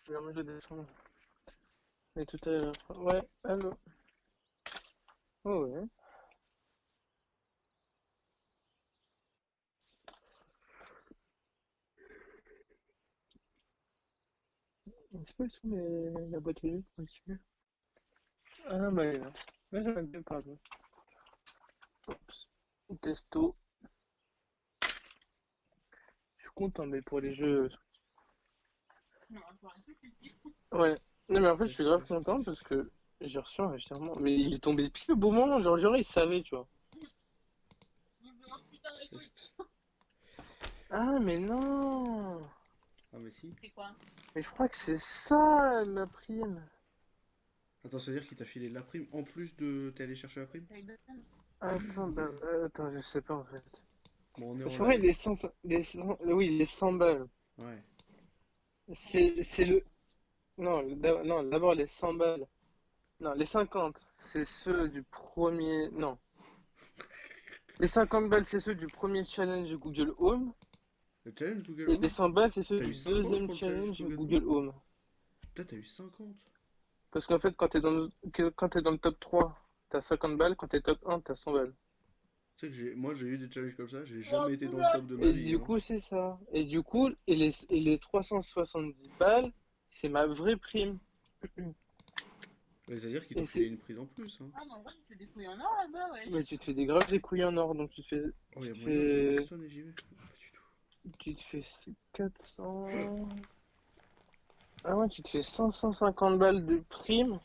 Non, mais je descends. Et tout à l'heure. Ouais, allô. Oh, ouais. C'est pas sous la boîte aux lettres aussi. Ah, bah, là. Ouais, j'en ai bien parlé. Oups. Testo. Je suis content, mais pour les jeux. Ouais. Non, mais en fait, je suis Test, grave test, content parce test. que j'ai reçu un virement. Mais il est tombé pile au bon moment. Genre, il savait, tu vois. Test. Ah, mais non. Ah, mais si. Mais je crois que c'est ça, la prime. Attends, ça veut dire qu'il t'a filé la prime en plus de. T'es allé chercher la prime? Attends, bah, attends, je sais pas en fait. Bon, on est Parce en qu'en vrai, live. oui, les 100 balles. Ouais. C'est le. Non, non, d'abord les 100 balles. Non, les 50, c'est ceux du premier. Non. Les 50 balles, c'est ceux du premier challenge Google Home. Le challenge Google Et les Home? 100 balles, c'est ceux T'as eu du 50 deuxième pour le challenge challenge Google Home? Google Home. Putain, t'as eu 50. Parce qu'en fait, quand t'es dans le top 3, t'as 50 balles. Quand t'es top 1, t'as 100 balles. Tu sais que moi j'ai eu des challenges comme ça, j'ai jamais été dans le top de ma Et vie, du hein. coup, c'est ça. Et du coup, et les 370 balles, c'est ma vraie prime. C'est-à-dire qu'ils t'ont Et filé c'est. une prise en plus, hein. Mais tu te fais des graves des couilles en or, donc Oh, tu y'a te moyen que je fais, bastonne et j'y vais? Pas du tout. tu te fais 400. Ah ouais, tu te fais 550 balles de prime.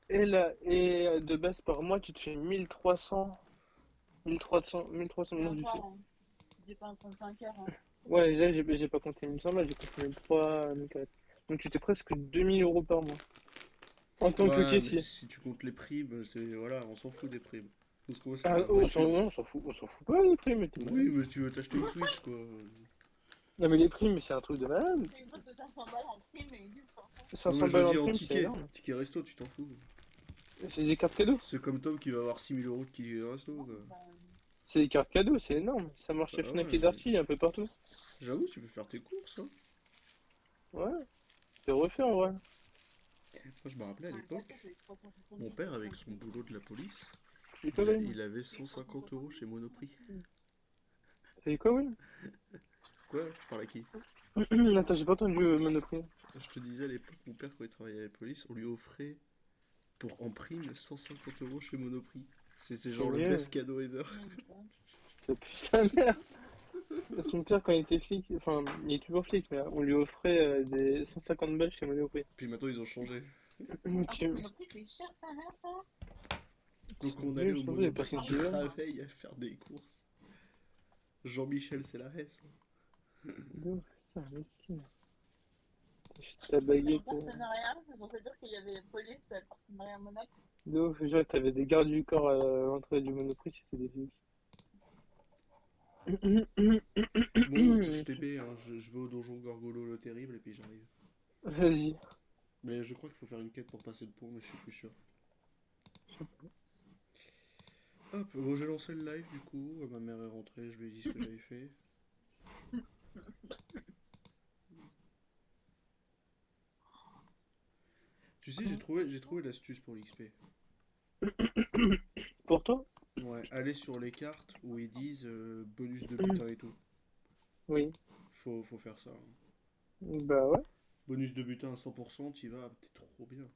Et de base par mois, tu te fais 1300. 1300 non, ouais, là, j'ai pas compté 1100 balles, j'ai compté 1300, 1400. Donc tu t'es presque 2000 euros par mois. En tant que Ouais, mais caissier. si tu comptes les primes, c'est. Voilà, on s'en fout des primes. Tout ce qu'on veut, c'est Ah, de la voiture. on s'en fout pas des primes, mais t'es Oui, malade. mais tu veux t'acheter une Switch, quoi. Non, mais les primes, c'est un truc de malade. Non, mais 500 je veux balles en dire en prime, c'est ticket. énorme. Ticket resto, tu t'en fous. C'est des cartes cadeaux. C'est comme Tom qui va avoir 6000 euros de ticket resto, quoi. C'est des cartes cadeaux, c'est énorme. Ça marche chez Ah Fnac et ouais, Darty, un peu partout. j'avoue, tu peux faire tes courses, hein. Ouais, c'est refait en vrai. Moi, je me rappelais à l'époque, mon père, avec son boulot de la police, C'est quoi, Wayne? il avait 150 euros chez Monoprix. C'est quoi, Wayne? Quoi? Tu parles à qui? Attends, j'ai pas entendu Monoprix. Je te disais à l'époque, mon père, quand il travaillait à la police, on lui offrait pour en prime 150 euros chez Monoprix. C'était C'est genre le mieux. best cadeau ever. Ça pue sa mère. Son père, quand il était flic, enfin, il est toujours flic, mais on lui offrait des 150 balles chez Monoprix. Puis maintenant, ils ont changé. Tu- Donc C'est on allait nul, au surtout les Monoprix personnes qui de viennent. la veille à faire des courses. Jean-Michel, c'est la Hesse. De ouf, putain, mesquine. Ta baguette. De ouf, genre, t'avais des gardes du corps à l'entrée du Monoprix, c'était des flics. Bon, je TP, hein, je vais au donjon Gorgolo le terrible et puis j'arrive. Vas-y. Mais je crois qu'il faut faire une quête pour passer le pont, mais je suis plus sûr. Hop, bon, j'ai lancé le live du coup. Ma mère est rentrée, je lui ai dit ce que j'avais fait. Tu sais, j'ai trouvé l'astuce pour l'XP. Pour toi? Ouais, aller sur les cartes où ils disent bonus de butin et tout. Oui. Faut faire ça, hein. Bah ouais. Bonus de butin à 100%, t'y vas, t'es trop bien.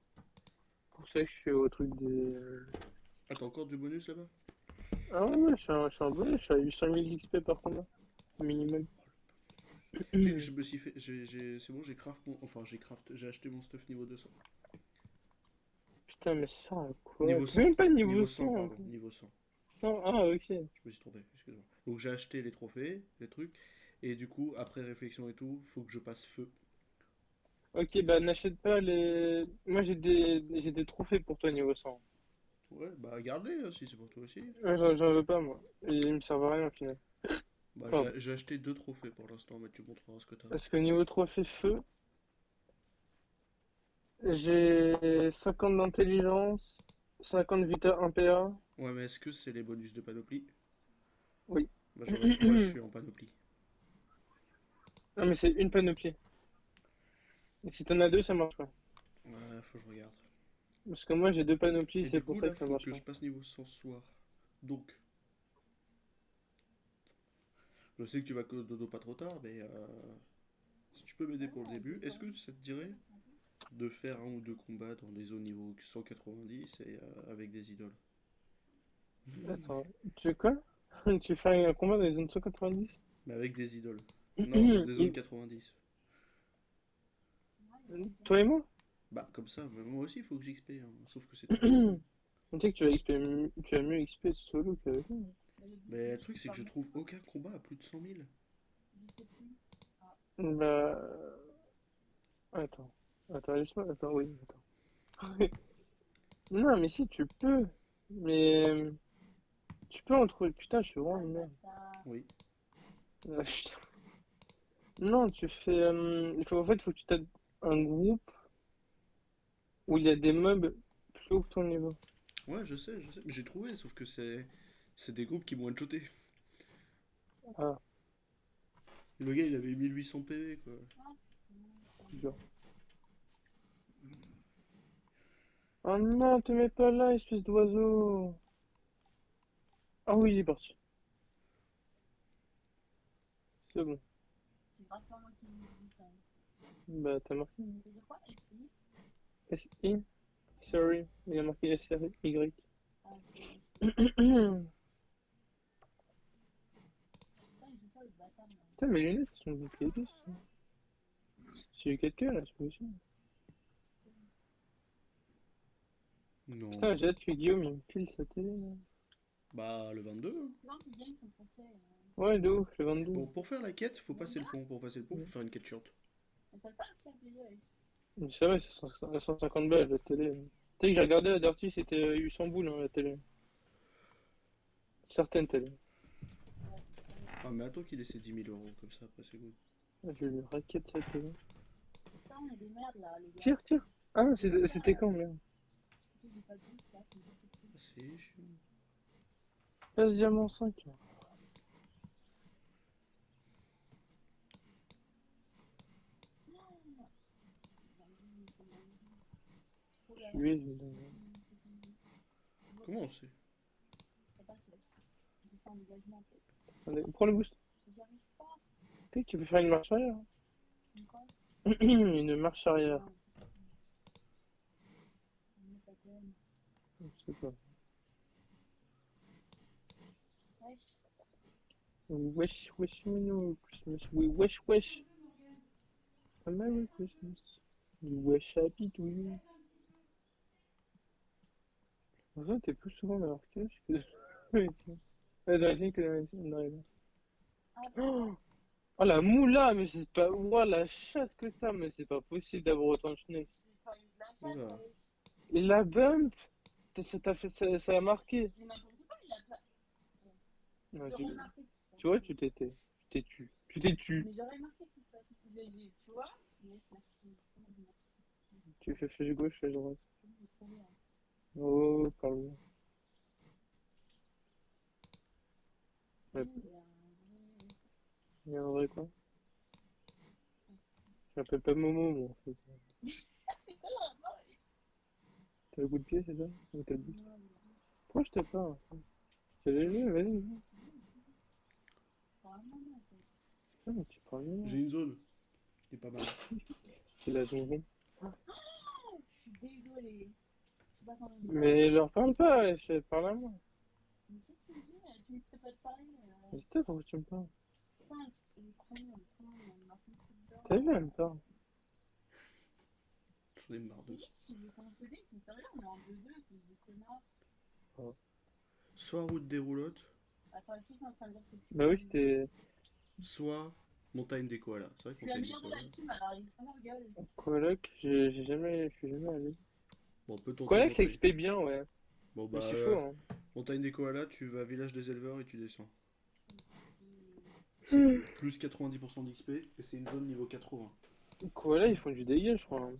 Pour ça que je suis au truc des. Ah, t'as encore du bonus là-bas? Ah ouais, ouais, je suis un bonnet, je suis à 800 000 XP par contre, là. Minimum. Tu sais que je me suis fait. C'est bon, j'ai craft mon. Enfin, j'ai acheté mon stuff niveau 200. Putain, mais ça, quoi? Niveau T'es 100. même pas niveau Niveau 100, 100. pardon. Niveau 100. 100, ah, ok. Je me suis trompé, excuse-moi. Donc j'ai acheté les trophées, les trucs. Et du coup, après réflexion et tout, faut que je passe feu. Ok, bah n'achète pas les. Moi j'ai des trophées pour toi niveau 100. Ouais, bah garde-les hein, si c'est pour toi aussi. Ouais, j'en veux pas moi. Et ils me servent à rien au final. Bah Pardon. j'ai acheté deux trophées pour l'instant, mais tu montreras ce que t'as. Parce que niveau trophée feu, j'ai 50 d'intelligence, 50 vita 1 PA. Ouais, mais est-ce que c'est les bonus de panoplie? Oui. Bah moi je suis en panoplie. Non mais c'est une panoplie. Et si t'en as deux, ça marche pas. Ouais, faut que je regarde. Parce que moi j'ai deux panoplies, Et c'est du pour coup, ça là, que ça faut marche que pas. je passe niveau 100 soir. Donc, je sais que tu vas que dodo pas trop tard, mais si tu peux m'aider pour le début, est-ce que ça te dirait de faire un ou deux combats dans des zones niveau 190 et avec des idoles? Attends, tu veux quoi? Tu fais un combat dans les zones 190? Mais avec des idoles. Non, dans des zones 90. Toi et moi? Bah, comme ça, mais moi aussi, il faut que j'XP, hein, sauf que c'est trop long. Tu sais que tu vas mieux XP solo qu'avec moi. Mais le truc, c'est que je trouve aucun combat à plus de 100 000. Bah. Attends. Attends, juste attends, oui, attends. Non, mais si, tu peux. Mais. Tu peux en trouver. Putain, je suis vraiment une merde. Oui. Putain. Non, tu fais. En fait, il faut que tu tapes un groupe où il y a des mobs plus haut que ton niveau. Ouais, je sais. Mais j'ai trouvé, sauf que c'est des groupes qui m'ont one-shoté. Ah, Le gars, il avait 1800 PV, quoi. dur. Oh non, te mets pas là, espèce d'oiseau. Ah oui, il est parti. C'est bon. Bah, t'as marqué. S-I? Sorry. Il a marqué S-R-Y. Putain, mes lunettes sont bouclées. J'ai eu quelqu'un là, c'est pas possible. Non. Putain, j'ai hâte que Guillaume il me file sa télé là. Bah, le 22, hein. Ouais, de ouf, le Bon, 22. pour faire la quête, faut passer le pont. Pour passer le pont, faut faire une quête short. Mais c'est vrai, c'est 150 balles la télé. Tu sais que j'ai regardé la Dirty, c'était 800 boules hein, la télé. Certaines télés. Ah, mais attends qu'il ait ses 10 000 euros, comme ça, après c'est good. Ah, je lui raquette sa télé. Tire, tire. Ah, c'était quand, merde? Ah, c'est chiant. Passe diamant 5. Lui, je lui donne. Comment on sait? Allez, prends le boost. Tu sais que tu peux faire une marche arrière. Une marche arrière. Je sais pas. Wesh, wesh, Merry Christmas. Oui, wesh, wesh. A Merry Christmas. You wesh happy to you. En vrai, t'es plus souvent dans leur cache que dans les films que dans les films. Non, non. Oh, oh, la moula, mais c'est pas. Ouah, la chatte que t'as, mais c'est pas possible d'avoir autant de chenilles. Oula. Et la bump, ça t'a fait. Ça a marqué. Non, tu vois, tu t'es tu t'es tu. Tu t'es tu. Tu fais flèche gauche, flèche droite. Oh, pardon. Ouais, il y a un vrai quoi. Je m'appelle pas Momo, moi, en fait. T'as le coup de pied, c'est ça? Ou t'as le but? Pourquoi je te parle? C'est léger, vas-y. Ah, mais tu parles bien. J'ai une zone. C'est pas mal. C'est la jonjon. Mais leur parle pas, je parle à moi. Mais putain, pourquoi tu me parles? T'as vu, elle me parle. J'en ai marre d'eux. Oh. Soit route des roulottes, Bah oui, c'était. soit montagne des koalas. C'est vrai que montagne des koalas. Coloc, je suis jamais allé. Bon, on peut tenter Coloc, ça montagne. XP bien, ouais. Bon, Mais bah, c'est chaud, hein. montagne des koalas, tu vas village des éleveurs et tu descends. C'est Hmm. plus 90% d'XP et c'est une zone niveau 80. Koala, ils font du dégât, je crois, hein.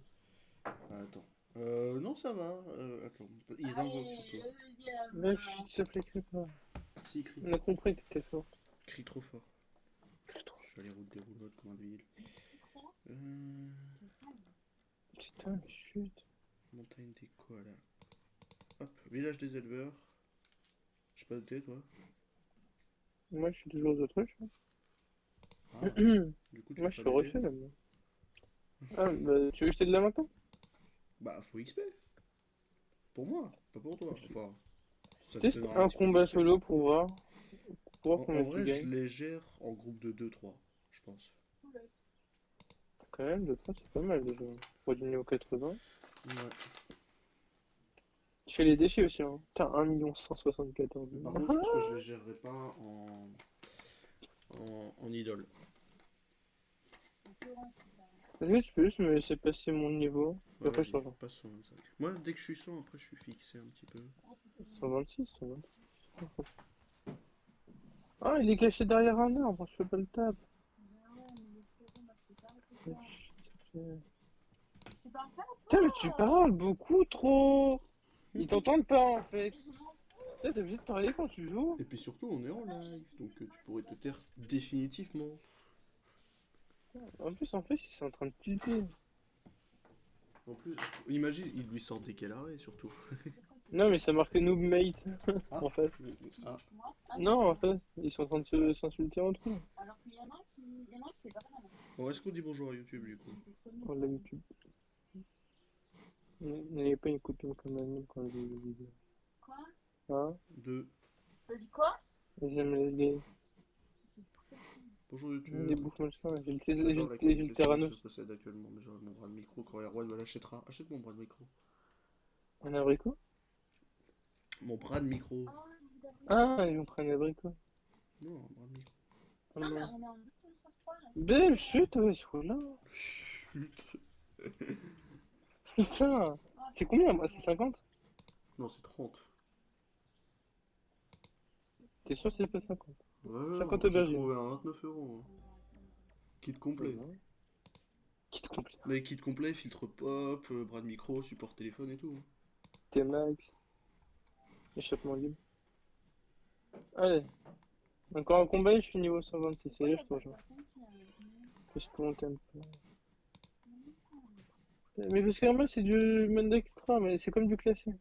Ah, attends. Non, ça va. Attends. Ils invoquent surtout. Mec, je s'appelait crie pas. Si, crie. On a compris que t'étais fort. Crie trop fort. Je suis allé route des roulottes comme un débile. Putain, mais chut. Montagne des koalas. Hop, village des éleveurs. J'ai pas noté, toi. Moi, je suis toujours aux autruches. Ah, du coup, tu Moi, veux je pas suis m'aider? refait là. Moi. Ah, bah, tu veux que je t'aide là maintenant? Bah, faut XP. Pour moi, pas pour toi. Enfin, ça te Teste donnera un un petit peu combat d'XP. solo pour voir En combien tu vrai, je gagnes. les gère en groupe de 2-3, je pense. Quand même, 2-3, c'est pas mal déjà. Pour du niveau 80. Ouais. Tu fais les déchets aussi, hein. T'as 1 174 Mais 000. par contre, je pense que je les gérerai pas en idole. Est-ce que tu peux juste me laisser passer mon niveau? Ouais, Et après, je te vas-y, rejoins. passe 125. Moi, dès que je suis 100, après, je suis fixé un petit peu. 126, 126. Ah, il est caché derrière un arbre, je fais pas le tap. Putain, mais tu parles beaucoup trop. Ils t'entendent pas en fait. Putain, t'es obligé de parler quand tu joues. Et puis surtout, on est en live, donc tu pourrais te taire définitivement. En fait, ils sont en train de tilter. En plus, imagine, il lui sort des quels arrêts, surtout. Non, mais ça marque noob mate, Ah, en fait. ah, Non, en fait, ils sont en train de s'insulter entre eux. bon, est-ce qu'on dit bonjour à YouTube du coup? On l'a YouTube. N'ayez pas une copine comme Annie quand je joue aux vidéos. Hein? Deux. Ils aiment les gays. Bonjour Des YouTube. bouffes machin. J'adore la J'ai le qualité son que je Terranos. possède actuellement, mais j'aurai mon bras de micro quand Erwan me l'achètera. Achète mon bras de micro. Un abricot? Mon bras de micro. Ah, ils ont pris un abricot. Non, un bras de micro. Ah non. Belle chute, ouais, je crois là. Chut. C'est ça. C'est combien, moi? C'est 50? Non, c'est 30. T'es sûr que c'est pas 50? Ouais, ouais, 50 j'ai aubergines. trouvé un 29 €. Kit complet. Voilà. Kit complet. Mais kit complet, filtre pop, bras de micro, support téléphone et tout. T-Max. Échappement libre. Allez. Encore un combat et je suis niveau 126. Allez, je te rejoins. Je peux monter un peu. Mais parce que moi, c'est du Monde Extra, mais c'est comme du classé.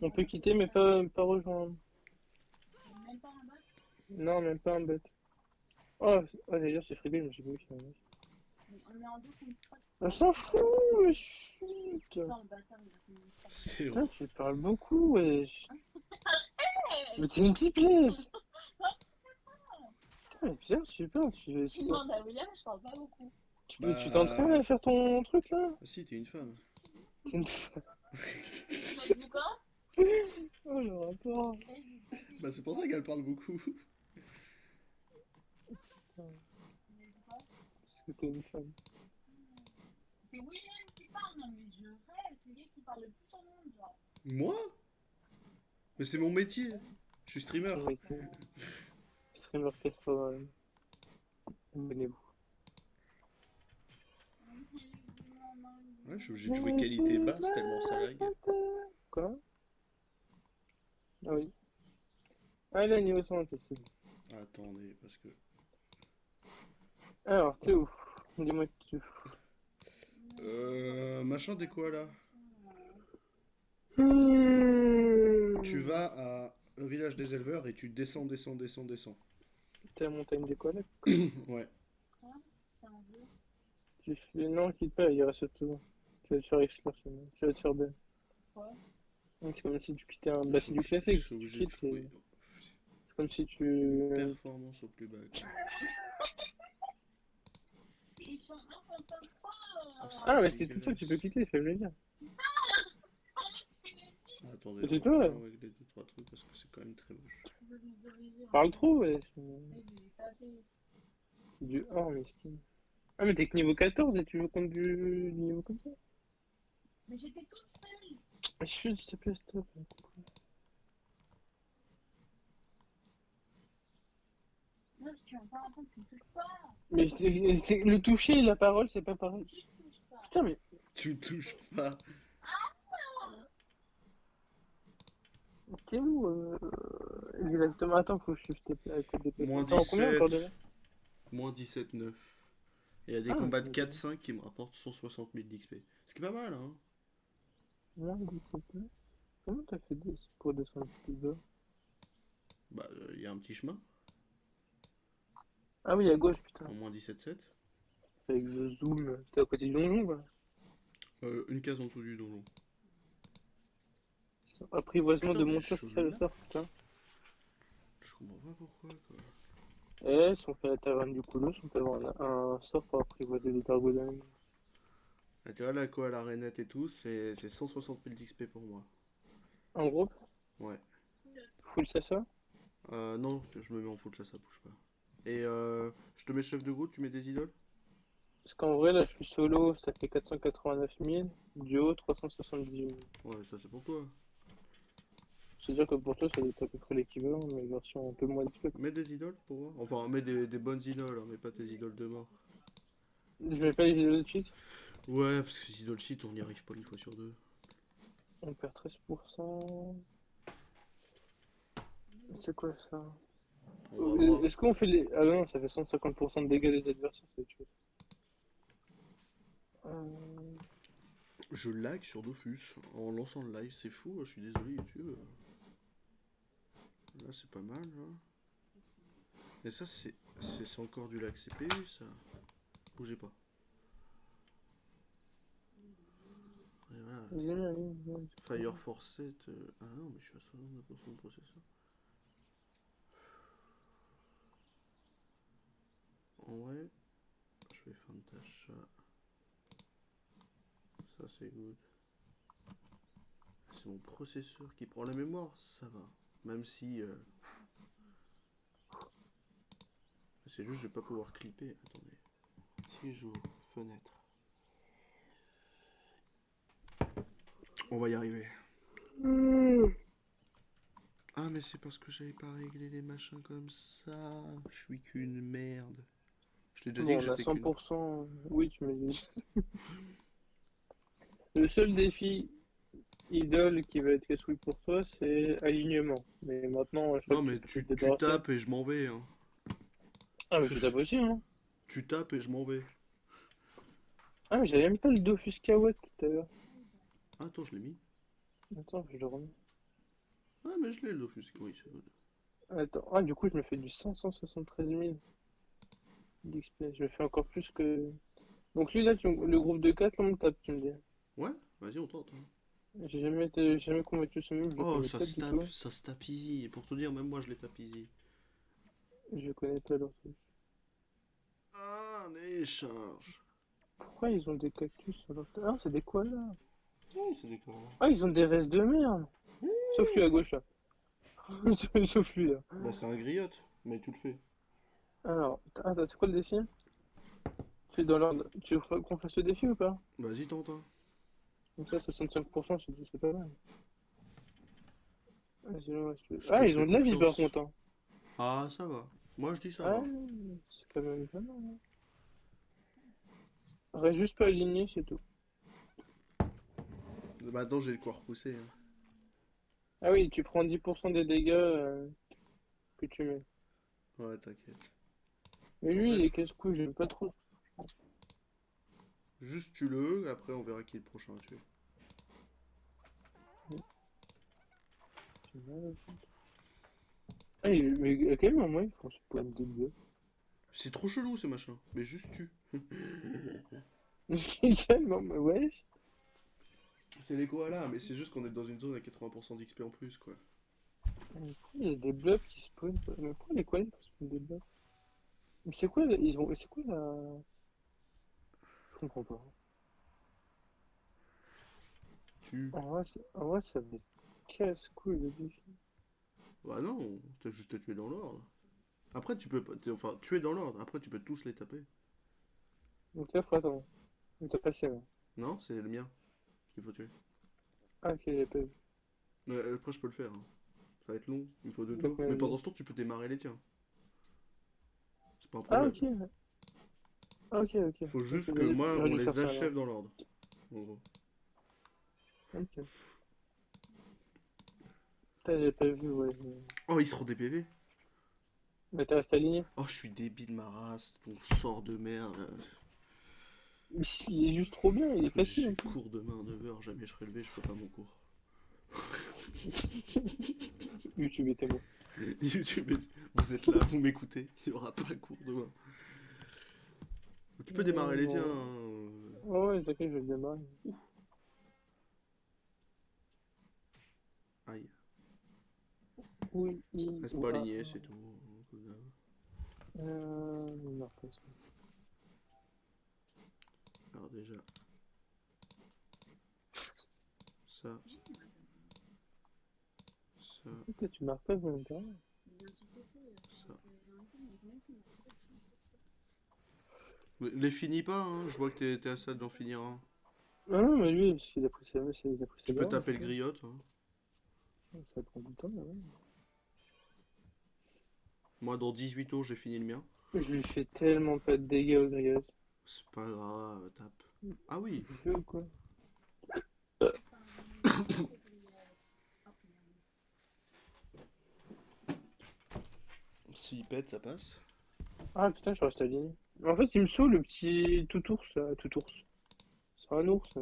On peut quitter, mais pas rejoindre. Non, même pas un bot. Oh, d'ailleurs, c'est Freebie, mais j'ai pas vu qu'il y avait un mec. On s'en fout, mais chut. C'est Putain, tu parles beaucoup, wesh. Mais t'es une pipelette. Putain, mais bizarre, tu parles, tu t'entraînes Bah. à faire ton truc là? Si, t'es une femme. T'es une- Oh, le rapport. Bah, c'est pour ça qu'elle parle beaucoup. Parce que t'es une femme. Moi? Mais c'est mon métier. Je suis streamer. Son métier. Streamer 80. Abonnez-vous. Ouais, je suis obligé de jouer qualité basse tellement ça lag. Quoi? Ah oui. Ah là, niveau 100, c'est celui. Attendez, parce que. Alors, t'es où? Dis-moi que tu es Machin des koalas. où. Tu vas à un village des éleveurs et tu descends, descends, descends, descends. T'es à la montagne des collègues. Ouais. Tu fais... Non, quitte pas, il reste tout. Tu vas te faire explore, sinon. Tu vas te faire belle. C'est comme si tu quittais un... Bah, c'est du Je classique. suis Si tu obligé de quittes, jouer. c'est comme si tu... Performance au plus bas. Ah, mais c'est tout ça que tu peux quitter, fais-le dire. Attendez, C'est on va toi. régler 2-3 trucs parce que c'est quand même très moche. Parle trop, ouais. Du or, mesquin. Ah, mais t'es que niveau 14 et tu joues contre du niveau comme ça? Ah, chut, s'il te plaît, stop. Mais le toucher et la parole, c'est pas pareil. Putain, mais Tu me touches pas. t'es où exactement? Attends, faut que je shift tes Moins Attends, combien encore 17. déjà? Moins 17,9. Et il y a des Ah, combats de ok. 4-5 qui me rapportent 160 000 d'XP. Ce qui est pas mal, hein. Moins 17 000. Comment t'as fait pour descendre plus bas? Bah, il y a un petit chemin, Ah oui, à gauche, putain. en moins 17,7. Fallait que je zoome. T'es à côté du donjon, quoi. Une case en dessous du donjon. Apprivoisement Putain, de mais monture, je c'est ça le lag. sort, putain. Je comprends pas pourquoi, quoi. Eh, si on fait la taverne du Colosse, on peut avoir un sort pour apprivoiser les Targonanes. Ah, tu vois, là, quoi, la rainette et tout, c'est 160 000 d'XP pour moi. En groupe, Ouais. full ça. Non, je me mets en full, ça bouge pas. Et je te mets chef de groupe, tu mets des idoles? Parce qu'en vrai, là, je suis solo, ça fait 489 000. Duo, 378 000. Ouais, ça c'est pour toi. C'est-à-dire que pour toi, ça doit être à peu près l'équivalent, mais version un peu moins d'XP. Mets des idoles pour voir. Enfin, mets des bonnes idoles, hein, mais pas tes idoles de mort. Je mets pas les idées de cheat. Ouais, parce que les idoles shit, on n'y arrive pas une fois sur deux. On perd 13%. C'est quoi ça? On va voir. Est-ce qu'on fait les. Ah non, ça fait 150% de dégâts des adversaires, c'est autre chose. Euh, Je lag sur Dofus en lançant le live, c'est fou, je suis désolé YouTube. Là c'est pas mal là. Et ça c'est encore du lag CPU ça. Bougez pas. Et voilà. Fire Force 7. Ah non mais je suis à 69% de processeur. En vrai, je vais faire une tâche. Ça c'est good. C'est mon processeur qui prend la mémoire, ça va. Même si c'est juste je vais pas pouvoir clipper. Attendez. Si j'ouvre fenêtre. On va y arriver. Ah mais c'est parce que j'avais pas réglé les machins comme ça. Je suis qu'une merde. Je t'ai déjà dit que Bon, on a j'étais qu'une. 100%. Oui, tu me dis. Le seul défi idole qui va être casse pour toi, c'est alignement. Mais maintenant, je crois Non que tu mais peux te tu débarrasser. tapes et je m'en vais. Hein. Ah, mais je tape aussi, hein. Tu tapes et je m'en vais. Ah, mais j'avais même pas le Dofus Kawatt tout à l'heure. Ah, attends, je l'ai mis. Attends, je le remets. Ah mais je l'ai le Dofus. Oui, c'est good. Attends, ah, du coup, je me fais du 573 000 d'XP. Je me fais encore plus que. Donc, lui, là, le groupe de 4 là, on me tape, tu me dis. Ouais, vas-y on tente. Hein. J'ai jamais combattu ce move, je le Oh connais pas du tout. ça se tape easy. Et pour te dire, même moi je les tape easy. Je connais pas leur truc. Ah, les charges. Pourquoi ils ont des cactus sur leur. Ah, c'est des koalas. Oui, c'est des corps. Ah, ils ont des restes de merde. Sauf lui à gauche, là. Sauf lui, là. Bah c'est un griotte, mais tu le fais. Alors, attends, c'est quoi le défi? Tu es dans l'ordre. Tu veux qu'on fasse le défi ou pas? Vas-y tente. Hein. Comme ça, 65%, c'est pas mal. Vas-y, Je ah, te ils fais ont de la vie par confiance. contre, hein. Ah ça va. Moi je dis ça Ah, va. c'est quand même pas mal, hein. Reste juste pas aligné, c'est tout. Maintenant j'ai le quoi repousser. Hein. Ah oui, tu prends 10% des dégâts que tu mets. Ouais, t'inquiète. Mais En lui, il fait, est casse-couille, j'aime pas trop. juste tue-le, après on verra qui est le prochain à tuer. Ah, mais à quel moment ils font ce point de dégâts? C'est trop chelou ces machins, mais juste tue. Quel moment, wesh. C'est les koalas, mais c'est juste qu'on est dans une zone à 80% d'XP en plus quoi. Mais pourquoi il y a des blobs qui spawnent? Mais pourquoi les koalas ils spawnent des blobs? Mais c'est quoi, ils ont, c'est quoi la. Je comprends pas. Tue. En vrai, ça me casse-couille le défi. Bah non, t'as juste à tuer dans l'ordre. Après tu peux pas, enfin tuer dans l'ordre, après tu peux tous les taper. Donc là, faut attendre. Donc t'as passé là. Non, c'est le mien qu'il faut tuer. Ah, ok, j'ai pas vu. Après je peux le faire. Hein. Ça va être long, il me faut deux Donc, tours. Mais pendant ce temps tu peux démarrer les tiens. C'est pas un ah, problème. ok. Ah, ok, ok. Faut Ok, juste que vas-y, moi j'aurais on dû faire les ça alors. achève dans l'ordre. En gros. Ok. Putain, j'ai pas vu, ouais. Oh ils seront des PV. Mais t'es resté aligné? Oh je suis débile ma race, ton sort de merde. Il est juste trop bien, il est facile J'ai en plus. cours demain à 9h, jamais je serai levé, je ferai pas mon cours. YouTube est tellement. YouTube, vous êtes là, vous m'écoutez, il y aura pas cours demain. Tu peux démarrer les tiens, Non. hein. Oh, ouais, t'inquiète, je vais le démarrer. Aïe, Oui, I, reste ou pas A. aligné, c'est tout. Non, pas ça. Alors déjà, ça, ça, Putain, tu marques pas volontairement. ça. Mais les finis pas, hein, je vois que t'es à ça d'en finir un. Ah non, mais lui, parce qu'il a pris il a pris Tu ses peux devants, taper c'est le tout. griotte, hein. Ça prend du temps, mais ouais. Moi, dans 18 tours, j'ai fini le mien. Je lui fais tellement pas de dégâts au grillage. C'est pas grave, tape. Ah oui, Je veux quoi? s'il pète, ça passe. Ah putain, je reste aligné. En fait, il me saoule le petit tout ours là, tout ours. C'est un ours.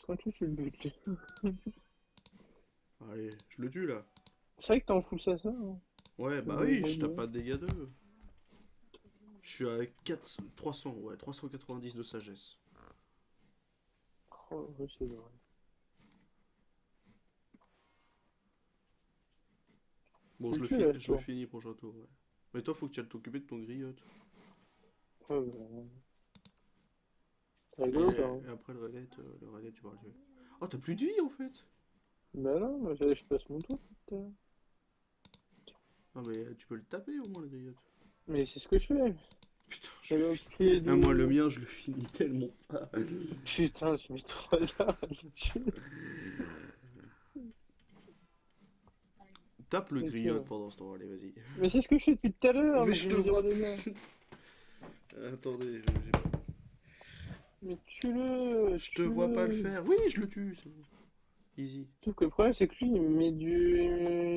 Tranquille, tu le butes. Allez, je le tue là. C'est vrai que t'en fous ça, hein. Ouais, Tu bah me oui, l'avais je tape dit. pas de dégâts 2. Je suis à 4... 300, ouais, 390 de sagesse. Oh, ouais, c'est vrai. Bon, Tu le tues là, ce je le tour. finis prochain tour, ouais. Mais toi, faut que tu ailles t'occuper de ton griotte. Ouais, ouais. C'est Et, rigolo, toi, hein. et après le relais, tu vas le tuer. Oh, t'as plus de vie en fait. Bah non, moi, je passe mon tour, putain. Ah, mais tu peux le taper au moins, le griotte. Mais c'est ce que je fais. Putain, je le J'avais finis. enculé Ah, moi, le de... mien, je le finis tellement pas. Putain, j'ai mis 3 heures à le tuer. Tape le griotte Tranquille. pendant ce temps, allez, vas-y. Mais c'est ce que je fais depuis tout à l'heure, Mais mais je j'ai te mis zéro vois dégâts. plus. Attendez, Mais tue-le, je te vois pas le tue-le. faire. Oui, je le tue, c'est bon. Easy. Sauf que le problème, c'est que lui, il me met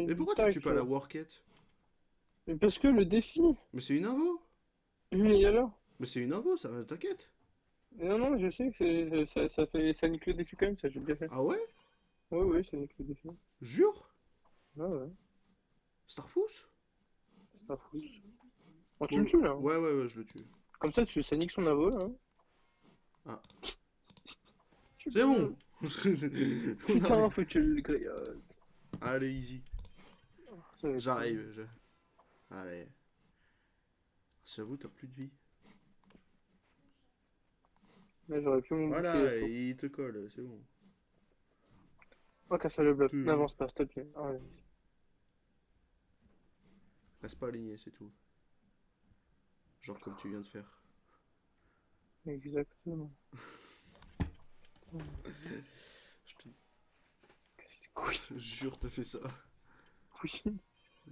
Mais du pourquoi tu tues tac, pas la Warcat? Mais parce que le défi. Mais c'est une invo. Mais alors? Mais c'est une invo, ça, t'inquiète. Non, non, je sais que ça fait, ça nique le défi quand même, ça, j'ai bien fait. Ah ouais? Ouais, ouais, ça nique le défi. Jure? Ouais, ouais, Starfous? c'est pas fou. Bon, tu Bon, le tues là, hein. ouais, ouais, ouais, je le tue. Comme ça, ça nique son avo là, hein. Ah, c'est Tue-le. bon. On Putain, arrive. faut que tu le griottes. Allez, easy. Ça va être trop bien. J'arrive. Allez. J'avoue, t'as plus de vie. Là, j'aurais pu mon bouclier, Voilà, faut. il te colle, c'est bon. Oh, casse le bloc. Tu N'avance pas, s'il te plaît. Ah, ouais. reste pas aligné, c'est tout. Genre comme tu viens de faire. Exactement. Je te Oui, jure, t'as fait ça. oui.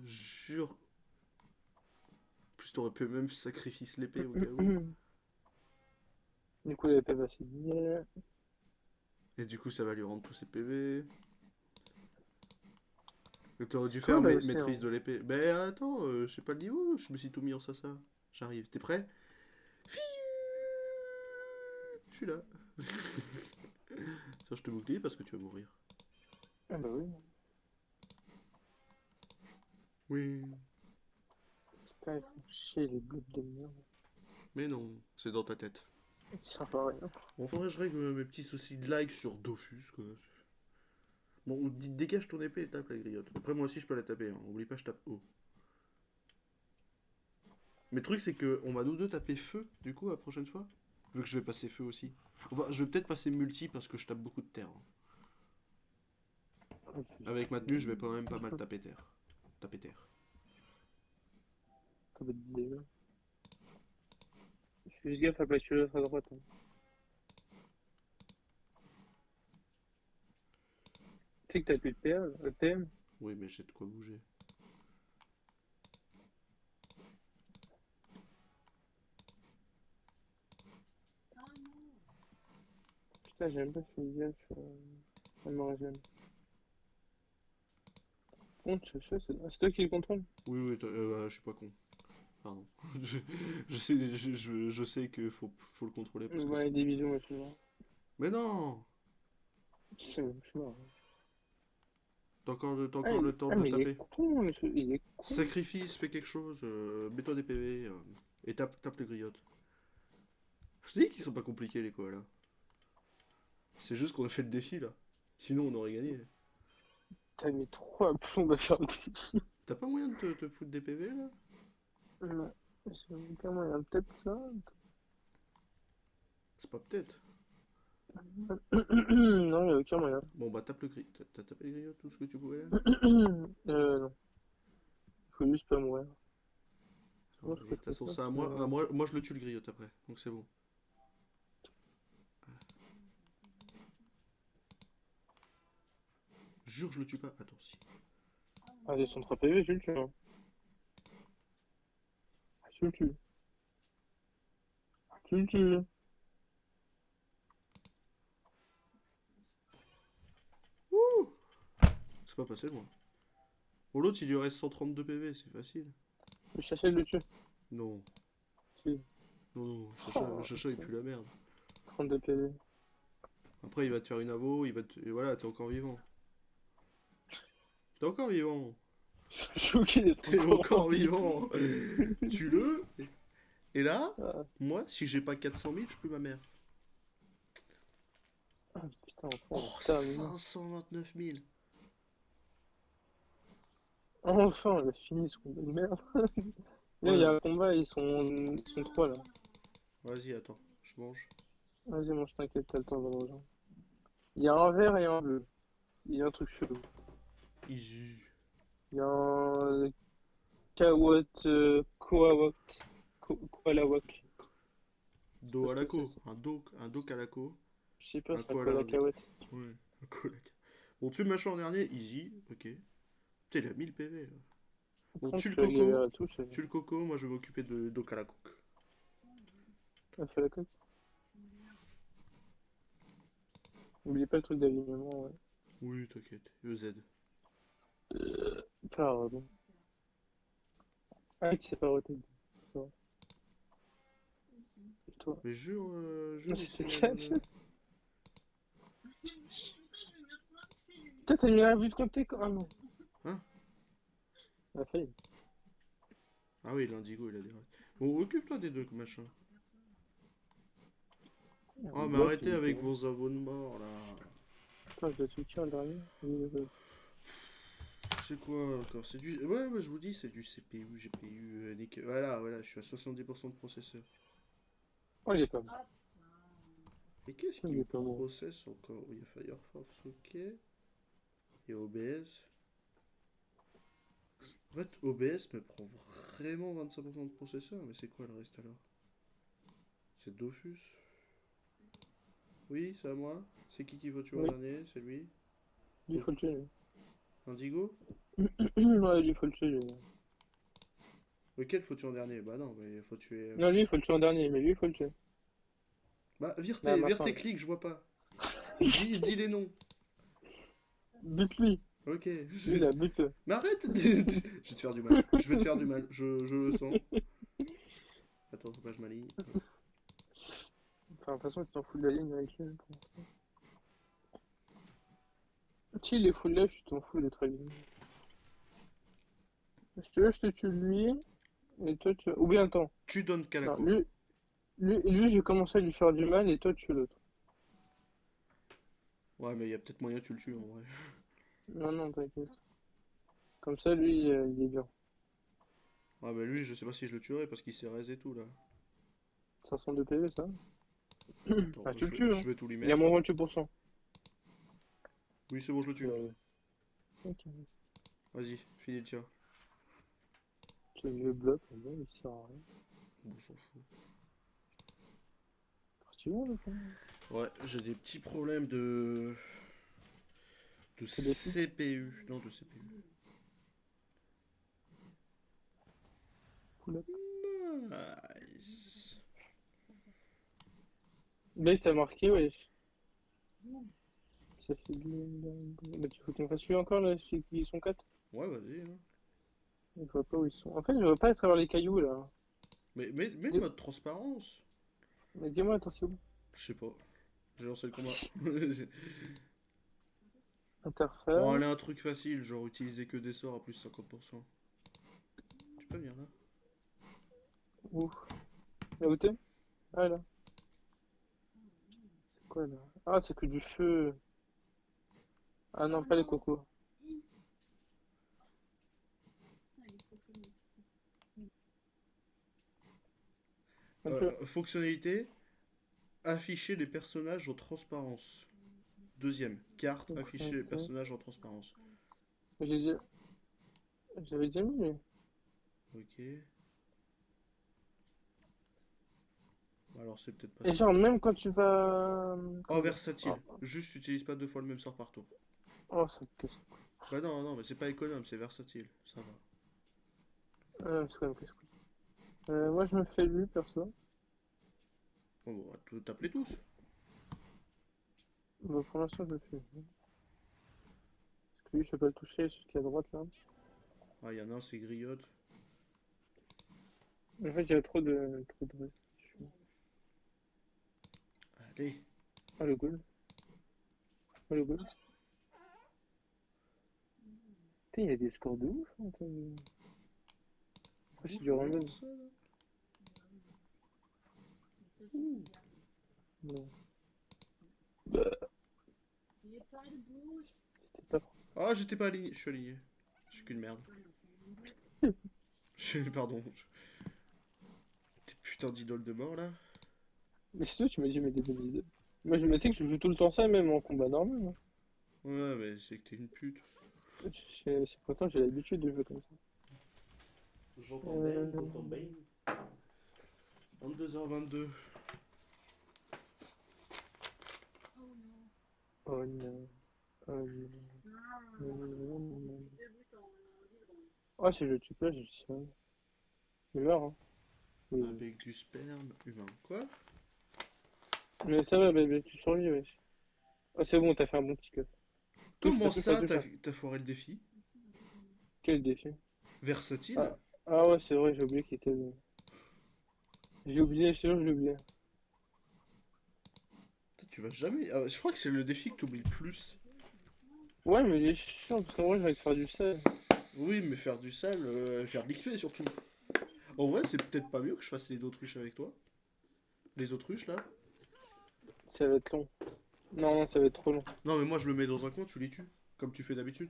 Jure. En plus, t'aurais pu même sacrifice l'épée au cas où. Du coup, il avait pas passé bien. Et du coup, ça va lui rendre tous ses PV. Et t'aurais dû C'est faire cool là aussi, hein. maîtrise de l'épée. Ben attends, je sais pas le niveau, je me suis tout mis en ça. J'arrive, t'es prêt? Fiu. Je suis là. Ça, je te bouclier parce que tu vas mourir. Ah bah oui. Oui. Putain, ils font chier les blocs de merde. Mais non, c'est dans ta tête. Ça va rien. Bon, faudrait que je règle mes petits soucis de like sur Dofus, quoi. Bon, dégage ton épée et tape la griotte. Après, moi aussi, je peux la taper, hein. Oublie pas, je tape haut. Mais le truc, c'est que on va nous deux taper feu, du coup, la prochaine fois. Vu que je vais passer feu aussi. Je vais peut-être passer multi parce que je tape beaucoup de terre, hein. Avec ma tenue, je vais quand même pas mal taper terre. Taper terre. Ça va te dire. Fais juste gaffe à pas tuer l'autre à droite, hein. Tu sais que t'as plus de PA, là, PM. Oui, mais j'ai de quoi bouger. Putain, j'ai même pas fait gaffe à mon régime. Contre, c'est toi qui le contrôle? Oui, oui, je suis pas con. Pardon. Je, je sais que faut le contrôler parce que Ouais, sinon. des bisous, moi, je suis mort. Mais non! C'est bon, je suis mort. T'as encore le temps de le Mais il est taper. con, monsieur. Il est con. Sacrifice, fais quelque chose, mets-toi des PV et tape les griottes. Je dis qu'ils sont pas compliqués les koalas. C'est juste qu'on a fait le défi là. Sinon on aurait gagné. T'as mis trop à plomb à faire le défi. T'as pas moyen de te foutre des PV là? Non. J'ai aucun moyen. Peut-être ça. C'est pas peut-être. Non, il n'y a aucun moyen. Bon bah tape le gris. T'as tapé les griottes, tout ce que tu pouvais là? Non. Faut juste pas mourir. Je Bon, pense vas-y, de que toute je peux façon pas ça à pour moi. mourir. Moi je le tue le griotte après. Donc c'est bon. Jure je le tue pas. Attends si. Ah, des centres PV, je le tue. Hein. Je le tue. Je le tue. Ouh! C'est pas passé loin. Bon l'autre il lui reste 132 PV, c'est facile. Le chercher de le tuer. Non. Si. Non, non, Oh, Chacha il putain. pue la merde. 32 PV. Après il va te faire une avo, et voilà, t'es encore vivant. T'es encore vivant. Je suis choqué d'être T'es encore en encore vie. vivant. Tue-le. Et là, Ah, moi, si j'ai pas 400 000, je peux ma mère. ah, putain, enfin, Oh, on est terminé. 529 000. Enfin, on a fini ce combat de merde. Là, Ouais, il y a non. un combat, ils sont trois là. Vas-y, attends, je mange. Vas-y, moi je t'inquiète, t'as le temps de me rejoindre. Il y a un vert et un bleu. Il y a un truc chelou. Easy. Il y a un Kawat Koawak. Koalawak. Je sais Do pas à ce la que c'est co. ça. Un do calaco. Je sais pas, Un c'est à quoi koala. la Kawat. Ouais, un koala. On tue le machin en dernier, easy. Ok. Putain, il a 1000 PV là. Bon, Quand tue tu le fais la galère coco. et tout, c'est. Tue le coco, moi je vais m'occuper de do calaco. Elle fait la coque. N'oublie pas le truc d'alignement, ouais. Oui, t'inquiète. EZ. Pardon. Ah, qui s'est pas arrêté. Ça va. Et toi? Mais jure, Non, jure c'était aussi cash. Toi, t'as mis un but de côté quand. Ah non. Hein? Elle a failli. Ah oui, l'indigo, il a des rêves. Bon, occupe-toi des deux machins. Oh, mais Bloc, arrêtez il avec était. vos avos de mort là. Putain, je dois tuer un dernier. C'est quoi encore? C'est du. Ouais, je vous dis, c'est du CPU, GPU, Voilà, voilà, je suis à 70% de processeur. Oh, il est pas bon. Et qu'est-ce qui Il me est pas bon. processe encore? Il y a Firefox, ok. Et OBS. En fait, OBS me prend vraiment 25% de processeur, mais c'est quoi le reste alors? C'est Dofus? Oui, c'est à moi. C'est qui faut tuer en Oui, dernier? C'est lui? il Donc, faut le tuer. Lui. Indigo? Ouais, lui, il faut le tuer. Lui. Lequel faut tuer en dernier? Bah non, mais faut tuer. Non, lui, il faut le tuer en dernier, mais lui, il faut le tuer. Bah, Là, à ma vire fin. tes Là. clics, je vois pas. Dis les noms. Bute-lui. Ok. Lui, là, bute-le. Mais arrête Je vais te faire du mal. Je vais te faire du mal. Je le sens. Attends, faut pas que je m'aligne. Enfin, de toute façon, tu t'en fous de la ligne avec lui. Pour l'instant. Si il est full life, tu t'en fous d'être aligné. Je te tue lui, et toi, tu. Ou bien, attends. Tu donnes Non, Calaco. lui, j'ai commencé à lui faire du mal, et toi, tu l'autre. Ouais, mais il y a peut-être moyen que tu le tues en vrai. Non, non, t'inquiète. Comme ça, lui, il est bien. Ouais, mais lui, je sais pas si je le tuerai parce qu'il s'est raise et tout là. 502 PV, ça. Attends, Ah, tu le tues, hein. je vais tout lui Il y a mettre. moins 28%. Oui, c'est bon, je le tue. Ouais. Ok. Vas-y, finis le tien. Tu le bloc, bon, il sert à rien. Bon, on s'en fout. Parti où, là, quand même. Ouais, j'ai des petits problèmes de C'est des filles. CPU. Non, de CPU. Pull up. Nice. Mec, t'as marqué, wesh. Ça fait du. Bah, tu faut qu'on fasse lui encore, là, celui qui sont 4. Ouais, vas-y. Hein. Je vois pas où ils sont. En fait, je vois pas à travers les cailloux là. Mais le Dis- mode transparence. Mais dis-moi, attention. Je sais pas. J'ai lancé le combat. Bon, Interface. allez, un truc facile, genre utiliser que des sorts à plus 50%. Tu peux venir là? Où? Là où t'es? Ah là. C'est quoi là? Ah, c'est que du feu. Ah non, pas les cocos. Un peu. Fonctionnalité, afficher les personnages en transparence. Deuxième, carte, afficher les Fonctionnalité. personnages en transparence. J'ai dit. J'avais déjà mis. Ok. Alors c'est peut-être pas Et ça. genre, même quand tu vas. Oh, Comment dire? Oh, versatile. Juste utilise pas deux fois le même sort par tour. oh ça me casse. Bah non, non, mais c'est pas économe, c'est versatile. Ça va. C'est quand même casse-couille. Moi, je me fais lui, perso. Bon, on va tout t'appeler tous. Bah, pour l'instant, je le fais. Parce que lui, je peux pas le toucher, celui qui est à droite là. Ah, il y en a un, c'est griotte. En fait, il y a trop de restrictions. Allez. Ah, le goal. Ah, le goal. Putain, il y a des scores de ouf, hein, Après, c'est du random. Ça, là. Non. C'était pas. Ah, j'étais pas aligné. Je suis aligné. Je suis qu'une merde. Pardon. Tes putains d'idoles de mort là. Mais sinon, tu m'as dit, mais des bonnes idées. Moi, je me dis que je joue tout le temps ça, même en combat normal, hein. Ouais, mais c'est que t'es une pute. C'est pourtant, j'ai l'habitude de jouer comme ça. J'entends bien, Euh... j'entends bien. 22h22. Oh non. Oh non. Ah, si je tue pas, je dis ça. Il meurt, hein. Oui. Avec du sperme humain. Quoi? Mais ça va, bébé, tu survis, wesh. Ah, c'est bon, t'as fait un bon petit cut. Touche pas, Comment touche pas, ça, touche pas. t'as foiré le défi? Quel défi? Versatile? Ah, ah ouais, c'est vrai, j'ai oublié qu'il était. J'ai oublié, je te jure, je l'ai oublié. Putain, tu vas jamais. Ah, je crois que c'est le défi que t'oublies le plus. Ouais, mais il est chiant, parce qu'en vrai, j'ai envie de faire du sel. Oui, mais faire du sale, faire de l'XP surtout. En vrai, c'est peut-être pas mieux que je fasse les autruches avec toi. Les autruches là. Ça va être long. Non, non, ça va être trop long. Non, mais moi je me mets dans un coin, tu les tues. Comme tu fais d'habitude.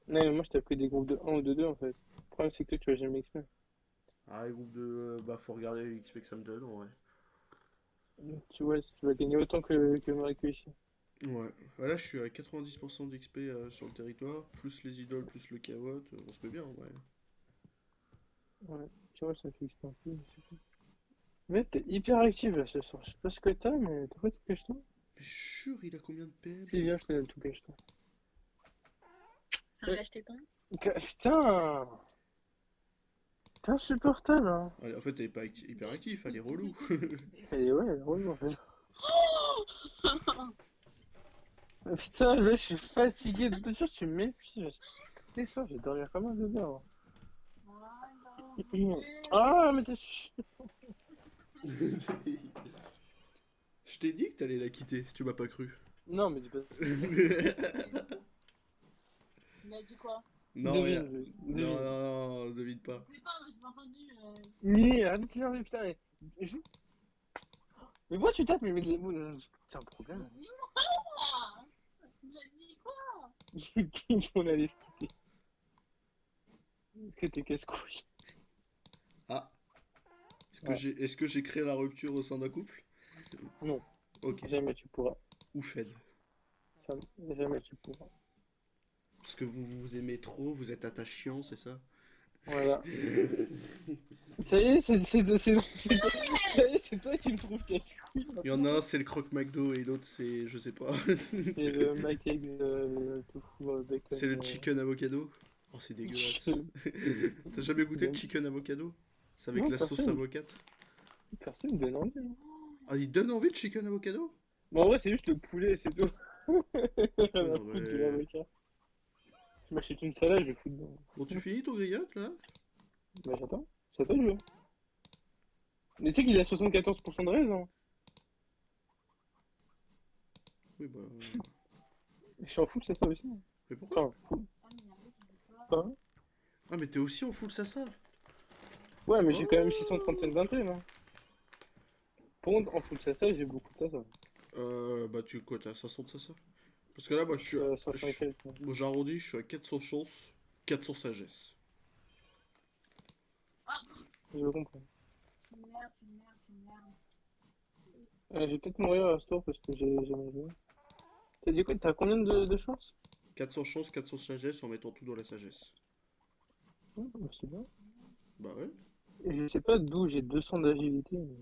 Non, mais moi, je t'ai pris des groupes de un ou de 2 en fait. Le problème, c'est que toi, tu vas jamais exprès. Ah, les groupes de. Bah, faut regarder l'XP que ça me donne en vrai. Tu vois, tu vas gagner autant que Mariko ici. Ouais. Voilà, je suis à 90% d'XP sur le territoire, plus les idoles, plus le Kawot. On se met bien en vrai. Ouais, tu vois, ça me fait exprès un peu, mais c'est tout. Mais t'es hyper actif là ce soir. Je sais pas ce que t'as, mais t'as pas tout cache-toi? Mais jure, il a combien de PM Si, viens, je te donne tout cache-toi. Ça va l'acheter ton? Putain! T'es insupportable, hein! En fait, elle est pas hyper actif, elle est relou. Et ouais, elle est relou en fait. Ah, putain, là, je suis fatigué. De toute façon, tu m'épuises. T'es sûr, je vais dormir comme un bébé avant. Ah, mais t'es Je t'ai dit que t'allais la quitter, tu m'as pas cru. Non, mais dis pas. Il a dit quoi? Non, rien. Devine, Non, devine. non, non, devine pas. Je sais pas, moi j'ai pas entendu. Mais arrête de t'énerver, putain. Joue. Mais pourquoi tu tapes, mais c'est un problème. Dis-moi! Il a dit quoi? On allait se quitter. Est-ce que t'es casse-couille? Ah, Ouais. est-ce que j'ai créé la rupture au sein d'un couple? Non, Ok. jamais tu pourras. Ou Fed. Ça, jamais tu pourras. Parce que vous vous aimez trop, vous êtes attachant, c'est ça? Voilà. Ça y est, toi, ça y est, c'est toi qui me trouves casse-couille Il y en a maintenant. un, c'est le croque McDo et l'autre, c'est. Je sais pas. C'est le Mac Eggs, le tofu bacon. C'est le chicken avocado. Oh, c'est dégueulasse. T'as jamais goûté le chicken avocado? C'est avec Non, la sauce avocate. personne me donne envie, hein. Ah, il donne envie de chicken avocado? Bon, en vrai, c'est juste le poulet, c'est tout. Rien Ouais, à non, foutre de mais. l'avocat. Je m'achète une salade, je fous dedans. Bon, tu finis ton griotte là? Bah j'attends. J'attends le jeu. Mais tu sais qu'il a 74% de raison. Oui, bah. Je suis en full, c'est ça aussi. Mais pourquoi? Enfin, full. Ah, mais en fait, je veux pas. Pas. Ah, mais t'es aussi en full Sasa? Ouais, mais j'ai quand même Oh! 635 d'intérêt, là. Par contre, en full ça, j'ai beaucoup de ça. Bah, tu quoi, t'as 500 de Sasa? Parce que là, moi, Je suis à 500 et quelques. bon, j'arrondis, je suis à 400 chance, 400 sagesse. Je comprends. Tu m'énerves, tu m'énerves, tu m'énerves. Je vais peut-être mourir à ce tour parce que j'ai jamais joué. T'as dit quoi? T'as combien de chances? 400 chance, 400 sagesse en mettant tout dans la sagesse. Bah, c'est bien. Bah ouais, Et je sais pas d'où j'ai 200 d'agilité. Mais...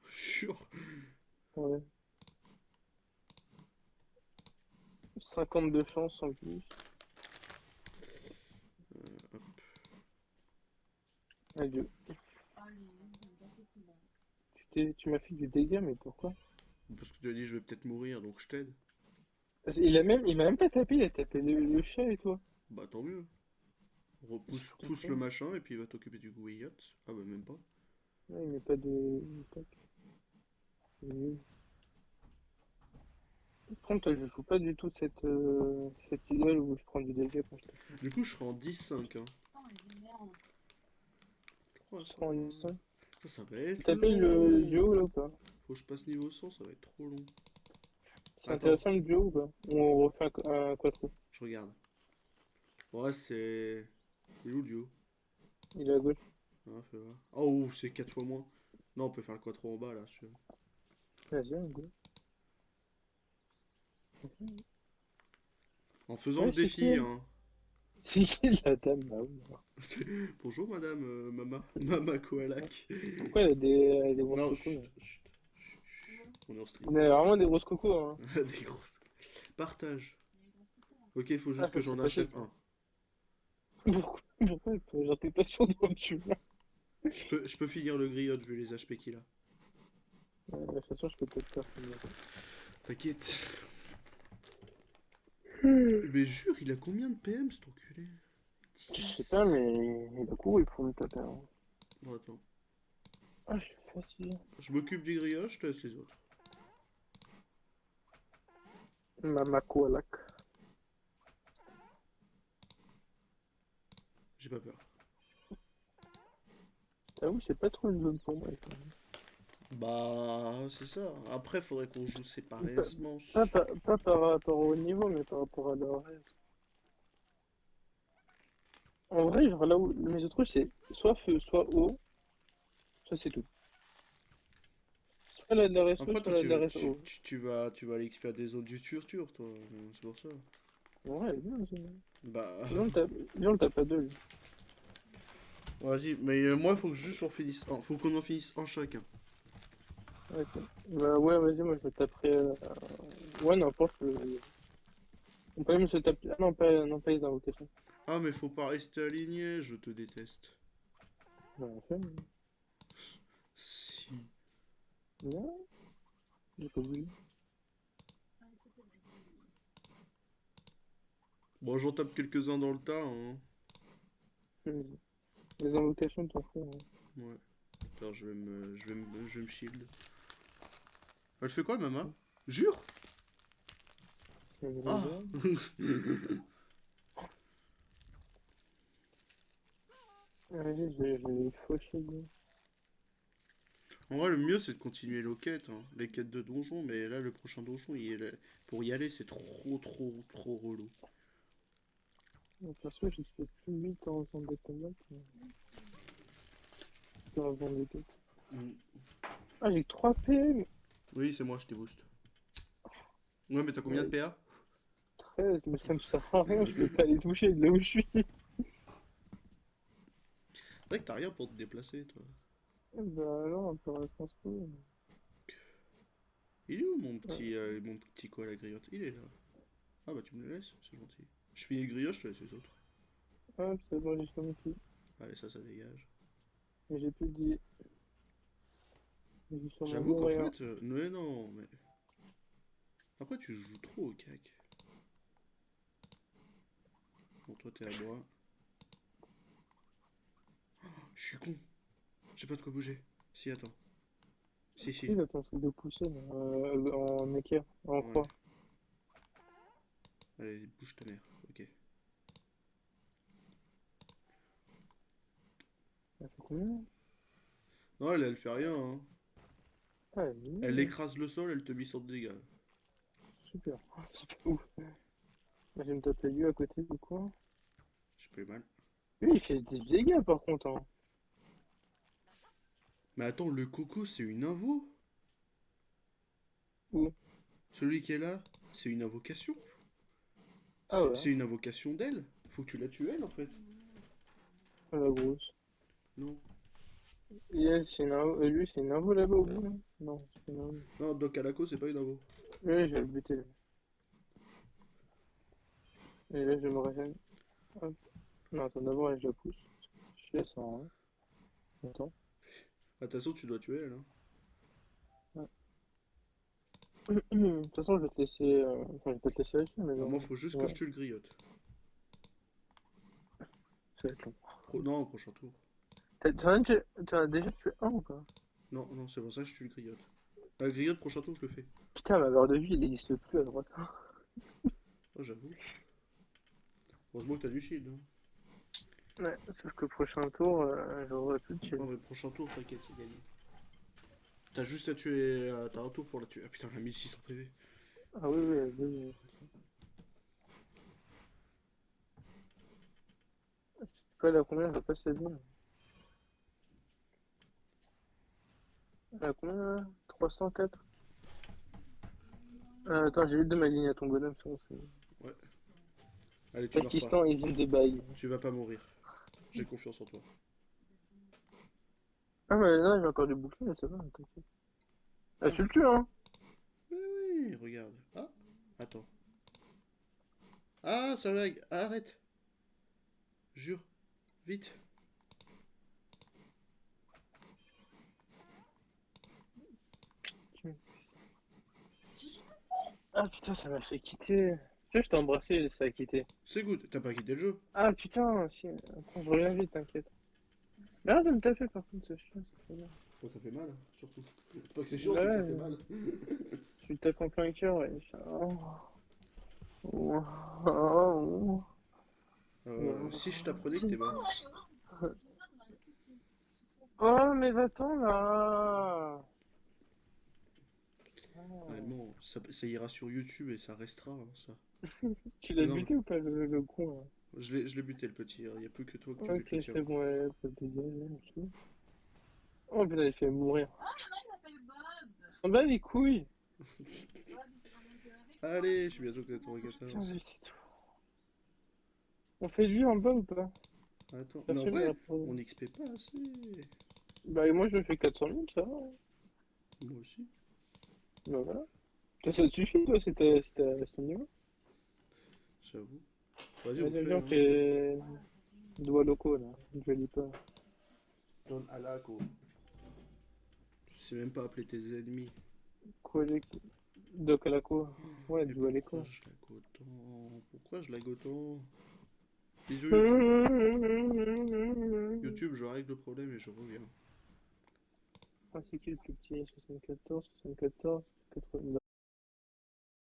sûr. Ouais. 52 chances en plus. Hop. Adieu. Allez, je vais passer tout là. Tu m'as fait du dégât, mais pourquoi? Parce que tu as dit, je vais peut-être mourir, donc je t'aide. Il m'a même pas tapé, il a tapé le chat et toi. Bah tant mieux. Je Pousse le comprends. machin et puis il va t'occuper du Gouillot. Ah bah même pas. Ouais, il met pas de. Tac. Oui. Par contre, je joue pas du tout cette idole où je prends du dégât quand je tape. Du coup, je serai en 10-5. Hein. Putain, mais je m'énerve. je prends une 100. Ça va être T'as payé le long. duo là ou pas? Faut que je passe niveau 100, ça va être trop long. C'est Attends, intéressant le duo ou pas? Ou on refait un quattro? je regarde. Ouais, c'est. Il est où le duo? Il est à gauche. Ah, fais voir. Oh, c'est 4 fois moins. Non, on peut faire le quattro en bas là. Vas-y, à gauche. En faisant Ouais, le c'est qui défi, elle? hein. C'est qui la dame là-haut? Bonjour madame, Mama Koalak. Pourquoi elle a des grosses Non, cocos chut, là? chut, chut, chut. On est en stream. Il a vraiment des grosses cocos hein. Des grosses. Partage. Ok, il faut Ah, juste que ça c'est j'en facile achète ça. un. Pourquoi? Genre t'es pas sûr de où tu vas? Je peux finir le griotte vu les HP qu'il a. De toute façon, je peux peut-être faire ça. T'inquiète. Mais jure, il a combien de PM cet enculé? Je sais 10. pas, mais il a couru pour me taper. Hein. Bon, attends. Ah, je suis fatigué. Je m'occupe du griotte, je te laisse les autres. Mamako à lac. J'ai pas peur. J'avoue, c'est pas trop une zone pour moi. Quand même. Bah, c'est ça. Après, faudrait qu'on joue séparément. Pas par rapport au niveau, mais par rapport à leur rêve. En vrai, genre là où mes autres trucs, c'est soit feu, soit eau, soit c'est tout. Soit la de la resto, Après, soit toi, la de la resto eau. tu vas aller XP des zones du turtur, toi. C'est pour ça. En vrai, elle est bien, la zone. Bah, Viens, on tape pas deux. Lui. vas-y. Mais moi, il faut que juste on finisse. Faut qu'on en finisse un chacun. Ok. Bah ouais, vas-y, moi je me taperai. Ouais, n'importe. On peut même se taper. Ah non, pas les invocations. Ah, mais faut pas rester aligné, je te déteste. Non, on fait. Si. Non, j'ai pas voulu. Bon, j'en tape quelques-uns dans le tas, hein. Vas-y. Les invocations, t'en fous. Hein. Ouais. Attends, je vais me shield. Elle fait quoi, maman? Jure? C'est une Ah! réserve. Vas-y, je vais faucher. En vrai, le mieux, c'est de continuer les quêtes, hein. Les quêtes de donjon, mais là, le prochain donjon, pour y aller, c'est trop, trop, trop relou. Perso, j'ai fait plus 8 en faisant des combats qu'en faisant des quêtes. Mm. Ah, j'ai que 3 PM! Oui, c'est moi, je t'ai boost. Ouais, mais t'as combien de Ouais, PA? 13, mais ça me sert à rien, je peux pas les toucher de là où je suis. C'est vrai que t'as rien pour te déplacer, toi. Bah non, on peut retranscrire. Il est où mon petit quoi, la griotte? Il est là. Ah bah tu me le laisses, c'est gentil. Je finis les griottes, je te laisse les autres. Ah, c'est bon, j'ai fermé tout. Allez, ça dégage. Mais j'ai plus dit. J'ai sur mon J'avoue bon qu'en rien. fait, mais non, mais... Après, tu joues trop au cac. Bon, toi, t'es à moi. Je suis con. J'ai pas de quoi bouger. Si, attends. Si, si. Il a ton truc de pousser là, en équerre, en Ouais. croix. Allez, bouge ta mère. Ok. Elle fait combien? Non, elle fait rien, hein. Ah, elle est mignonne, Elle hein. écrase le sol, elle te met sur de dégâts. Super. Super ouf. Moi, je vais me taper lui à côté du coup. J'ai pas eu mal. Lui, il fait des dégâts par contre, hein. Mais attends, le coco, c'est une invo? Où? Celui qui est là, c'est une invocation? Ah ouais, C'est une invocation d'elle? Faut que tu la tues elle, en fait. ah, la grosse. Non. Et elle, c'est une invo... et lui, c'est une invo là-bas au bout, là? Non, c'est une invo. Non, Doc Alaco, c'est pas une invo. Oui, je vais le buter. Là. Et là, je me régène. Hop. Non, attends, d'abord, je la pousse. Je laisse en hein. Attends. Ah, de toute façon, tu dois tuer elle, hein. Ouais. De toute façon, je vais te laisser. Enfin, je vais pas te laisser là-dessus, mais Ah, bon. moi, faut juste que Ouais, je tue le griotte. ça va être long. Non, au prochain tour. T'en as déjà tué un ou pas? Non, non, c'est pour ça que je tue le griotte. La griotte, prochain tour, je le fais. Putain, ma barre de vie, il n'existe plus à droite. Oh, j'avoue. Heureusement que t'as du shield, hein. Ouais, sauf que prochain tour, j'aurai plus de shield. Non, mais prochain tour, t'inquiète, c'est gagné. T'as juste à tuer. T'as un tour pour la tuer. Ah putain, elle a 1600 PV. Ah oui, oui, oui. Je sais pas, elle a combien? Je vais passer bien. Elle a combien là? 304? Attends, j'ai eu de ma ligne à ton bonhomme, ça. Ouais. Allez, tu meurs pas. Pakistan is in the bag. Tu vas pas mourir. J'ai confiance en toi. Ah, mais là, j'ai encore du bouclier, c'est bon, t'inquiète. Ah, tu le tues, hein? Mais oui, regarde. Ah, attends. Ah, ça lag. Arrête. Jure. Vite. Ah putain, ça m'a fait quitter. Tu vois, je t'ai embrassé, ça a quitté. C'est good. T'as pas quitté le jeu. Ah putain, si. Attends, je reviens vite, t'inquiète. Mais arrête de me taper par contre, c'est chiant, c'est pas bien. Bon, ça fait mal, hein, surtout. C'est pas que c'est chiant, Bah c'est que ça ouais, fait mal. je lui tape en plein cœur et je... Oh. Oh. Oh. Si je t'apprenais que t'es mort. Oh, mais va-t'en là! Vraiment, ça ira sur YouTube et ça restera, hein, ça. Tu l'as Mais non, buté ou pas le con là? je l'ai buté le petit. Il y a plus que toi que tu butes Ok, le tien. c'est bon, ouais, faut te dégager, monsieur. Oh putain, il fait mourir. Ah, il y en a qui s'appelle Bob. On bat les couilles! Bob, il s'en intéresse. Allez, je suis bientôt que tour Putain, 14. mais c'est tout. On fait lui en bas ou pas? Attends, mais en Personne vrai, n'a pas. on XP pas assez. Bah, moi je fais 400 000, ça va. Moi aussi. Bah voilà. Toi, ça te suffit, toi, c'est ton niveau. J'avoue. Vas-y, on Vas-y, fait. viens, on Hein. fait doigts locaux là. Je lis pas. Don Alaco. Tu sais même pas appeler tes ennemis. Collect. Doc à la cour. Ouais, Mais doigts pourquoi locaux. je lag autant? Pourquoi je lag autant? Bisous YouTube. YouTube, je règle le problème et je reviens. Ah, c'est qui le plus petit? 74, 74, 80.